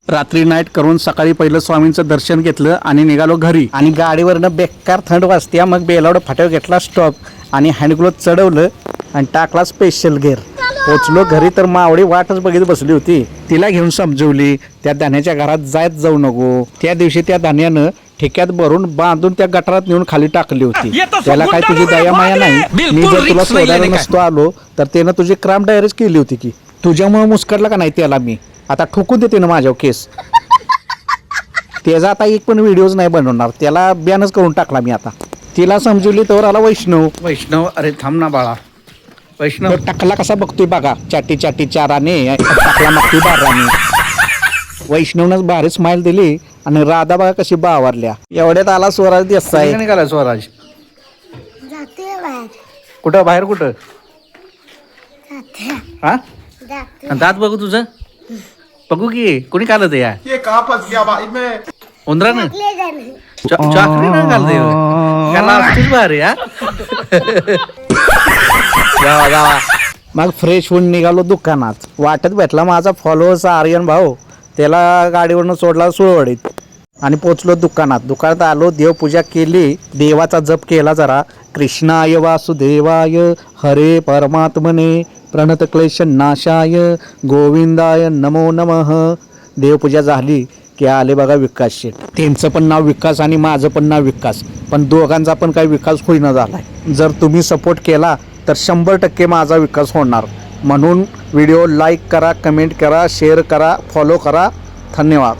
रात्री नाईट करून सकाळी पहिलं स्वामींचं दर्शन घेतलं आणि निघालो घरी. आणि गाडीवरनं बेकार थंड वाजते. मग बेलावड फाट्यावर घेतला स्टॉप आणि हँडग्लोव चढवलं आणि टाकला स्पेशल गेअर. पोचलो घरी तर मावडी वाटच बघित बसली होती. तिला घेऊन समजवली त्या धान्याच्या घरात जाऊ नको. त्या दिवशी त्या धान्यानं ठेक्यात भरून बांधून त्या गटारात नेऊन खाली टाकली होती. त्याला काय तुझी दया माया नाही. मी जर तुला सोडायला नसतो आलो तर त्यानं तुझी क्राईम डायरीज केली होती की. तुझ्यामुळे मुस्कटला का नाही त्याला मी आता ठोकून देते ना माझ्यावर केस. त्याचा आता एक पण व्हिडिओज नाही बनवणार. त्याला बॅनच करून टाकला मी आता. तिला समजवली तर आला वैष्णव. अरे थांब ना बाळा. वैष्णव टाकला कसा बघतोय बघा. चाटी चाटी चाराने टाकला मागतोय बाराने. वैष्णवनंच भारी स्माइल दिली आणि राधा बघा कशी बावरल्या. एवढ्यात आला स्वराज देसाई. निघाला स्वराज कुठं बाहेर कुठं हा दात बघू तुझं बघू की कोणी काढलं ते यार. उंदरानं चॉकरी न घालते असतीच भारी हा. गावा गावा. मग फ्रेश होऊन निघालो दुकानात. वाटत भेटला माझा फॉलोअर्स आर्यन भाऊ. त्याला गाडीवरनं सोडला सुळवाडीत आणि पोचलो दुकानात. दुकानात आलो, देवपूजा केली, देवाचा जप केला जरा. कृष्णाय वासुदेवाय हरे परमात्मने प्रणत क्लेश नाशाय गोविंदाय नमो नमः. देवपूजा झाली की आले बघा विकास शेठ. त्यांचं पण नाव विकास आणि माझं पण नाव विकास. पण दोघांचा पण काही विकास होईना झालाय. जर तुम्ही सपोर्ट केला तर 100% माझा विकास होणार. म्हणून व्हिडिओ लाईक करा, कमेंट करा, शेअर करा, फॉलो करा. धन्यवाद.